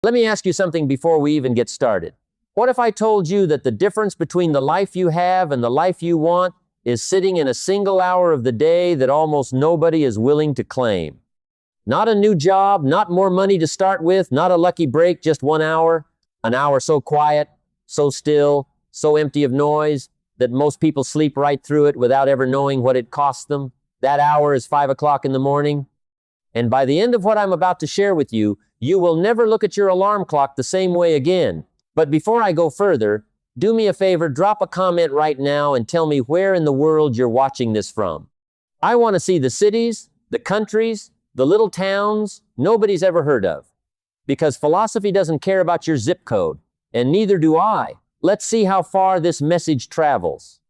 Let me ask you something before we even get started. What if I told you that the difference between the life you have and the life you want is sitting in a single hour of the day that almost nobody is willing to claim? Not a new job, not more money to start with, not a lucky break, just 1 hour. An hour so quiet, so still, so empty of noise that most people sleep right through it without ever knowing what it cost them. That hour is 5 o'clock in the morning. And by the end of what I'm about to share with you, you will never look at your alarm clock the same way again. But before I go further, do me a favor, drop a comment right now and tell me where in the world you're watching this from. I want to see the cities, the countries, the little towns nobody's ever heard of. Because philosophy doesn't care about your zip code, and neither do I. Let's see how far this message travels.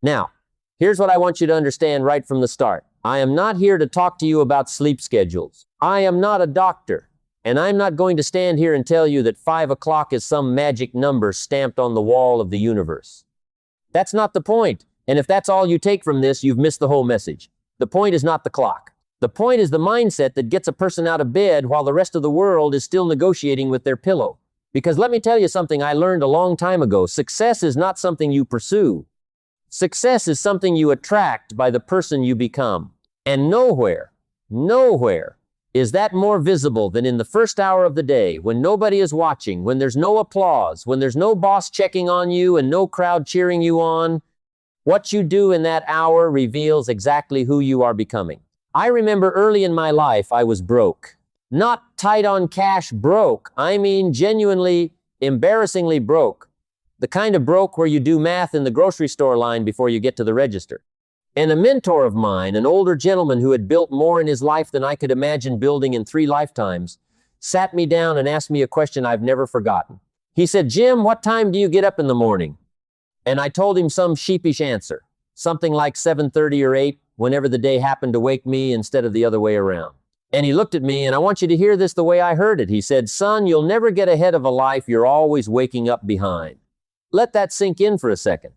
Now, here's what I want you to understand right from the start. I am not here to talk to you about sleep schedules. I am not a doctor, and I'm not going to stand here and tell you that 5 o'clock is some magic number stamped on the wall of the universe. That's not the point, and if that's all you take from this, you've missed the whole message. The point is not the clock. The point is the mindset that gets a person out of bed while the rest of the world is still negotiating with their pillow. Because let me tell you something I learned a long time ago. Success is not something you pursue. Success is something you attract by the person you become. And nowhere is that more visible than in the first hour of the day, when nobody is watching, when there's no applause, when there's no boss checking on you and no crowd cheering you on. What you do in that hour reveals exactly who you are becoming. I remember early in my life, I was broke. Not tight on cash broke. I mean genuinely, embarrassingly broke. The kind of broke where you do math in the grocery store line before you get to the register. And a mentor of mine, an older gentleman who had built more in his life than I could imagine building in 3 lifetimes, sat me down and asked me a question I've never forgotten. He said, "Jim, what time do you get up in the morning?" And I told him some sheepish answer, something like 7:30 or 8, whenever the day happened to wake me instead of the other way around. And he looked at me, and I want you to hear this the way I heard it. He said, "Son, you'll never get ahead of a life you're always waking up behind." Let that sink in for a second.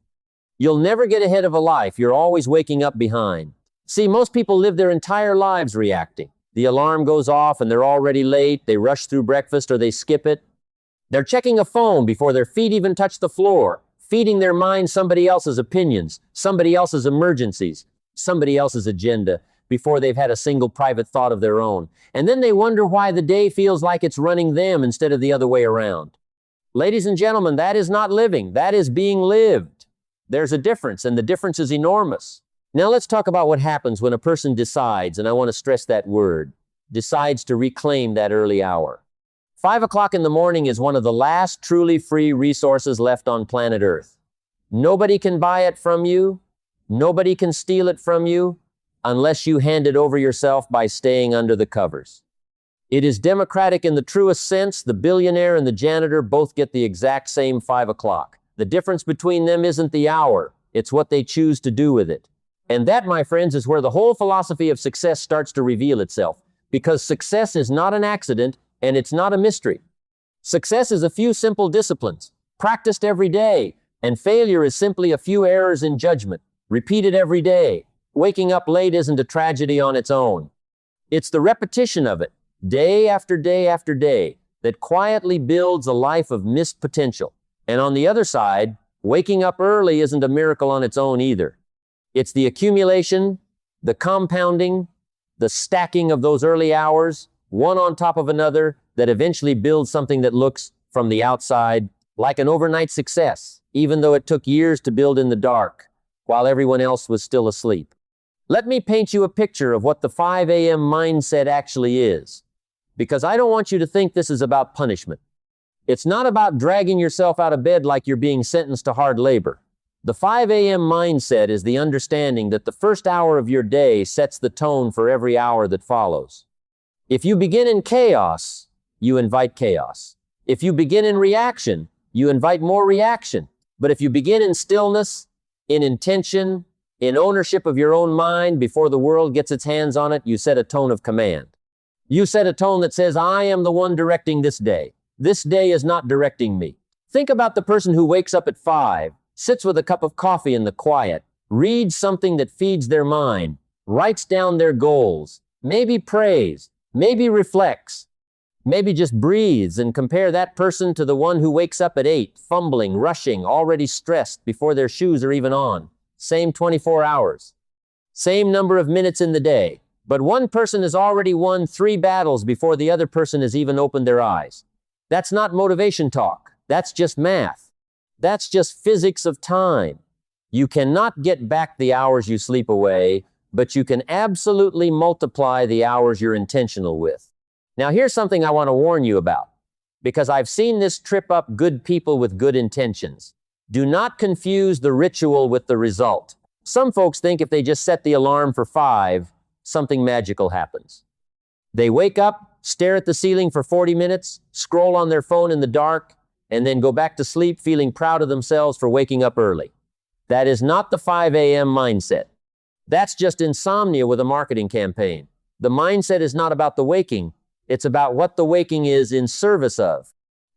You'll never get ahead of a life you're always waking up behind. See, most people live their entire lives reacting. The alarm goes off and they're already late. They rush through breakfast or they skip it. They're checking a phone before their feet even touch the floor, feeding their mind somebody else's opinions, somebody else's emergencies, somebody else's agenda, before they've had a single private thought of their own. And then they wonder why the day feels like it's running them instead of the other way around. Ladies and gentlemen, that is not living. That is being lived. There's a difference, and the difference is enormous. Now let's talk about what happens when a person decides, and I want to stress that word, decides to reclaim that early hour. 5 o'clock in the morning is one of the last truly free resources left on planet Earth. Nobody can buy it from you. Nobody can steal it from you unless you hand it over yourself by staying under the covers. It is democratic in the truest sense. The billionaire and the janitor both get the exact same 5 o'clock. The difference between them isn't the hour, it's what they choose to do with it. And that, my friends, is where the whole philosophy of success starts to reveal itself. Because success is not an accident, and it's not a mystery. Success is a few simple disciplines, practiced every day, and failure is simply a few errors in judgment, repeated every day. Waking up late isn't a tragedy on its own. It's the repetition of it, day after day after day, that quietly builds a life of missed potential. And on the other side, waking up early isn't a miracle on its own either. It's the accumulation, the compounding, the stacking of those early hours, one on top of another, that eventually builds something that looks, from the outside, like an overnight success, even though it took years to build in the dark, while everyone else was still asleep. Let me paint you a picture of what the 5 a.m. mindset actually is, because I don't want you to think this is about punishment. It's not about dragging yourself out of bed like you're being sentenced to hard labor. The 5 a.m. mindset is the understanding that the first hour of your day sets the tone for every hour that follows. If you begin in chaos, you invite chaos. If you begin in reaction, you invite more reaction. But if you begin in stillness, in intention, in ownership of your own mind before the world gets its hands on it, you set a tone of command. You set a tone that says, I am the one directing this day. This day is not directing me. Think about the person who wakes up at 5, sits with a cup of coffee in the quiet, reads something that feeds their mind, writes down their goals, maybe prays, maybe reflects. Maybe just breathes and compare that person to the one who wakes up at 8, fumbling, rushing, already stressed before their shoes are even on. Same 24 hours. Same number of minutes in the day. But one person has already won 3 battles before the other person has even opened their eyes. That's not motivation talk. That's just math. That's just physics of time. You cannot get back the hours you sleep away, but you can absolutely multiply the hours you're intentional with. Now here's something I want to warn you about, because I've seen this trip up good people with good intentions. Do not confuse the ritual with the result. Some folks think if they just set the alarm for 5, something magical happens. They wake up, stare at the ceiling for 40 minutes, scroll on their phone in the dark, and then go back to sleep feeling proud of themselves for waking up early. That is not the 5 a.m. mindset. That's just insomnia with a marketing campaign. The mindset is not about the waking. It's about what the waking is in service of.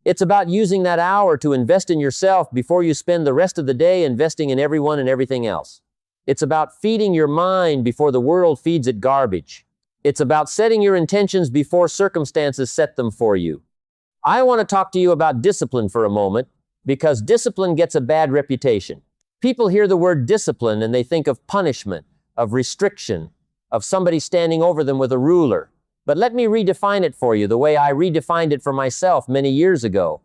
It's about using that hour to invest in yourself before you spend the rest of the day investing in everyone and everything else. It's about feeding your mind before the world feeds it garbage. It's about setting your intentions before circumstances set them for you. I want to talk to you about discipline for a moment, because discipline gets a bad reputation. People hear the word discipline and they think of punishment, of restriction, of somebody standing over them with a ruler. But let me redefine it for you the way I redefined it for myself many years ago.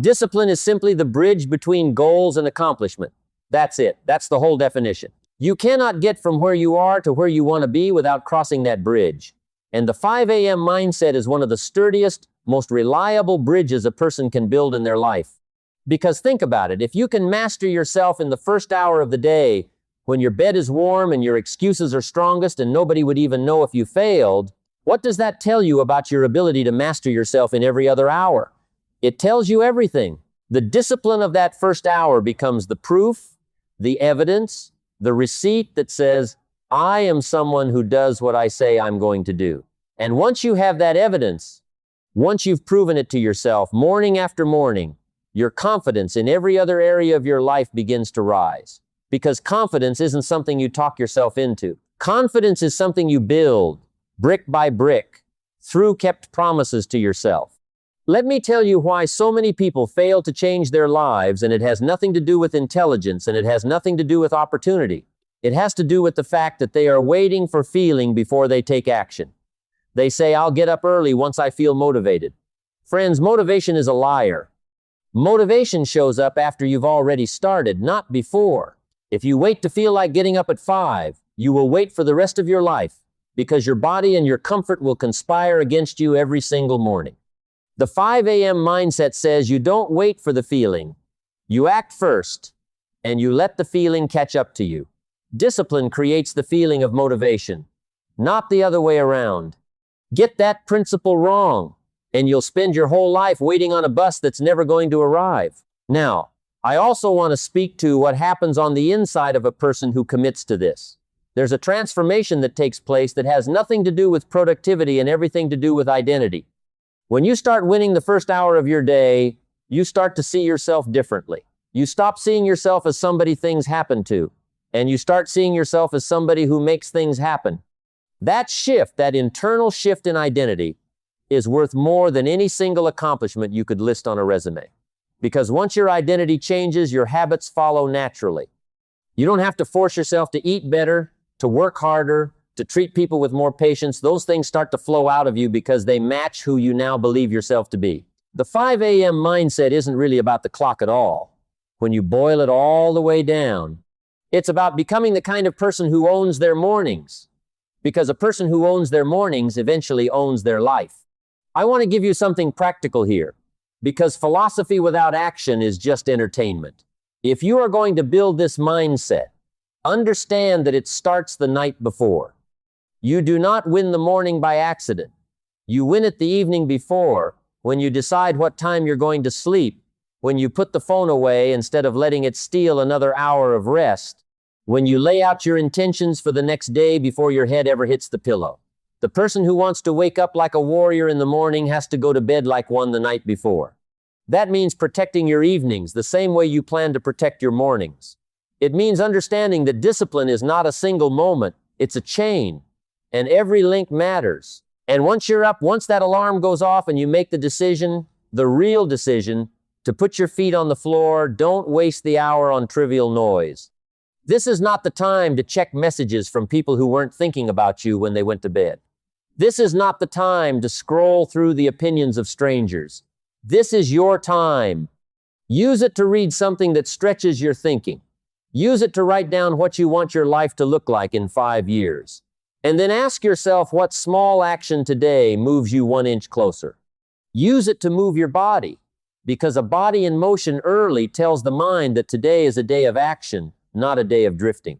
Discipline is simply the bridge between goals and accomplishment. That's it. That's the whole definition. You cannot get from where you are to where you want to be without crossing that bridge. And the 5 a.m. mindset is one of the sturdiest, most reliable bridges a person can build in their life. Because think about it, if you can master yourself in the first hour of the day, when your bed is warm and your excuses are strongest and nobody would even know if you failed, what does that tell you about your ability to master yourself in every other hour? It tells you everything. The discipline of that first hour becomes the proof, the evidence, the receipt that says, I am someone who does what I say I'm going to do. And once you have that evidence, once you've proven it to yourself morning after morning, your confidence in every other area of your life begins to rise. Because confidence isn't something you talk yourself into. Confidence is something you build, brick by brick, through kept promises to yourself. Let me tell you why so many people fail to change their lives, and it has nothing to do with intelligence, and it has nothing to do with opportunity. It has to do with the fact that they are waiting for feeling before they take action. They say, I'll get up early once I feel motivated. Friends, motivation is a liar. Motivation shows up after you've already started, not before. If you wait to feel like getting up at 5, you will wait for the rest of your life, because your body and your comfort will conspire against you every single morning. The 5 a.m. mindset says you don't wait for the feeling. You act first, and you let the feeling catch up to you. Discipline creates the feeling of motivation, not the other way around. Get that principle wrong, and you'll spend your whole life waiting on a bus that's never going to arrive. Now, I also want to speak to what happens on the inside of a person who commits to this. There's a transformation that takes place that has nothing to do with productivity and everything to do with identity. When you start winning the first hour of your day, you start to see yourself differently. You stop seeing yourself as somebody things happen to, and you start seeing yourself as somebody who makes things happen. That shift, that internal shift in identity, is worth more than any single accomplishment you could list on a resume. Because once your identity changes, your habits follow naturally. You don't have to force yourself to eat better, to work harder, to treat people with more patience. Those things start to flow out of you because they match who you now believe yourself to be. The 5 a.m. mindset isn't really about the clock at all. When you boil it all the way down, it's about becoming the kind of person who owns their mornings. Because a person who owns their mornings eventually owns their life. I want to give you something practical here, because philosophy without action is just entertainment. If you are going to build this mindset, understand that it starts the night before. You do not win the morning by accident. You win it the evening before, when you decide what time you're going to sleep, when you put the phone away instead of letting it steal another hour of rest, when you lay out your intentions for the next day before your head ever hits the pillow. The person who wants to wake up like a warrior in the morning has to go to bed like one the night before. That means protecting your evenings the same way you plan to protect your mornings. It means understanding that discipline is not a single moment, it's a chain, and every link matters. And once you're up, once that alarm goes off and you make the decision, the real decision, to put your feet on the floor, don't waste the hour on trivial noise. This is not the time to check messages from people who weren't thinking about you when they went to bed. This is not the time to scroll through the opinions of strangers. This is your time. Use it to read something that stretches your thinking. Use it to write down what you want your life to look like in 5 years. And then ask yourself what small action today moves you 1 inch closer. Use it to move your body, because a body in motion early tells the mind that today is a day of action, not a day of drifting.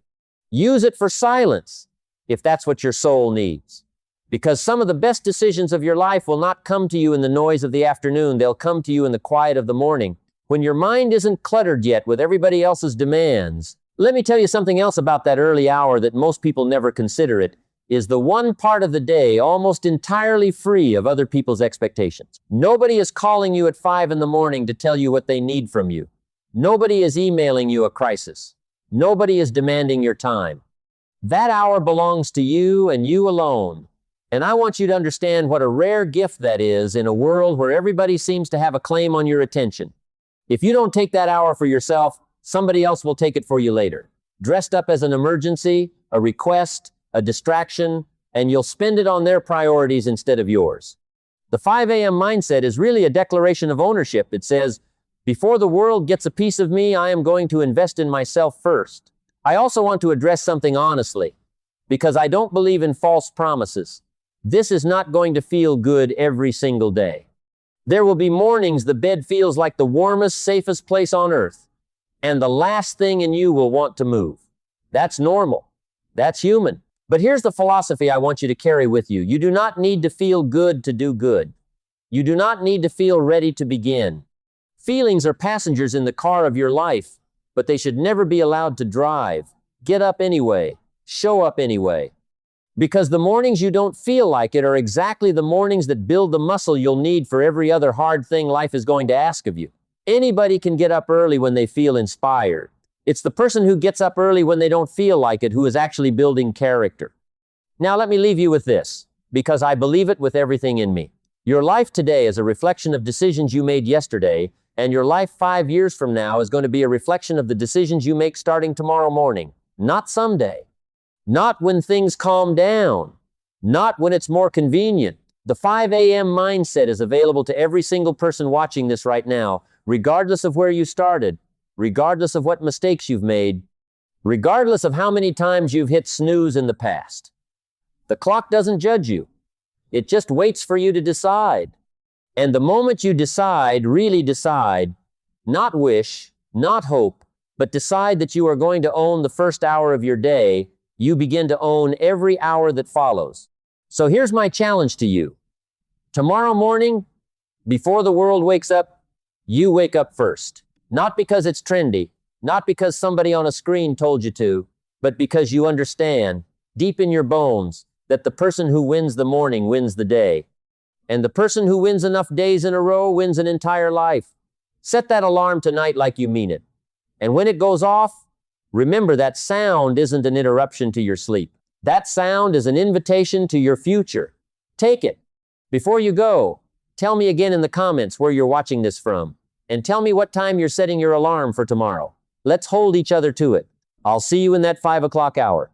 Use it for silence, if that's what your soul needs. Because some of the best decisions of your life will not come to you in the noise of the afternoon. They'll come to you in the quiet of the morning, when your mind isn't cluttered yet with everybody else's demands. Let me tell you something else about that early hour that most people never consider. It is the one part of the day almost entirely free of other people's expectations. Nobody is calling you at 5 in the morning to tell you what they need from you. Nobody is emailing you a crisis. Nobody is demanding your time. That hour belongs to you and you alone. And I want you to understand what a rare gift that is in a world where everybody seems to have a claim on your attention. If you don't take that hour for yourself, somebody else will take it for you later, dressed up as an emergency, a request, a distraction, and you'll spend it on their priorities instead of yours. The 5 a.m. mindset is really a declaration of ownership. It says, before the world gets a piece of me, I am going to invest in myself first. I also want to address something honestly, because I don't believe in false promises. This is not going to feel good every single day. There will be mornings the bed feels like the warmest, safest place on earth, and the last thing in you will want to move. That's normal. That's human. But here's the philosophy I want you to carry with you. You do not need to feel good to do good. You do not need to feel ready to begin. Feelings are passengers in the car of your life, but they should never be allowed to drive. Get up anyway. Show up anyway. Because the mornings you don't feel like it are exactly the mornings that build the muscle you'll need for every other hard thing life is going to ask of you. Anybody can get up early when they feel inspired. It's the person who gets up early when they don't feel like it who is actually building character. Now let me leave you with this, because I believe it with everything in me. Your life today is a reflection of decisions you made yesterday, and your life 5 years from now is going to be a reflection of the decisions you make starting tomorrow morning, not someday. Not when things calm down. Not when it's more convenient. The 5 a.m. mindset is available to every single person watching this right now, regardless of where you started, regardless of what mistakes you've made, regardless of how many times you've hit snooze in the past. The clock doesn't judge you. It just waits for you to decide. And the moment you decide, really decide, not wish, not hope, but decide that you are going to own the first hour of your day, you begin to own every hour that follows. So here's my challenge to you. Tomorrow morning, before the world wakes up, you wake up first. Not because it's trendy, not because somebody on a screen told you to, but because you understand, deep in your bones, that the person who wins the morning wins the day. And the person who wins enough days in a row wins an entire life. Set that alarm tonight like you mean it. And when it goes off, remember that sound isn't an interruption to your sleep. That sound is an invitation to your future. Take it. Before you go, tell me again in the comments where you're watching this from. And tell me what time you're setting your alarm for tomorrow. Let's hold each other to it. I'll see you in that 5 o'clock hour.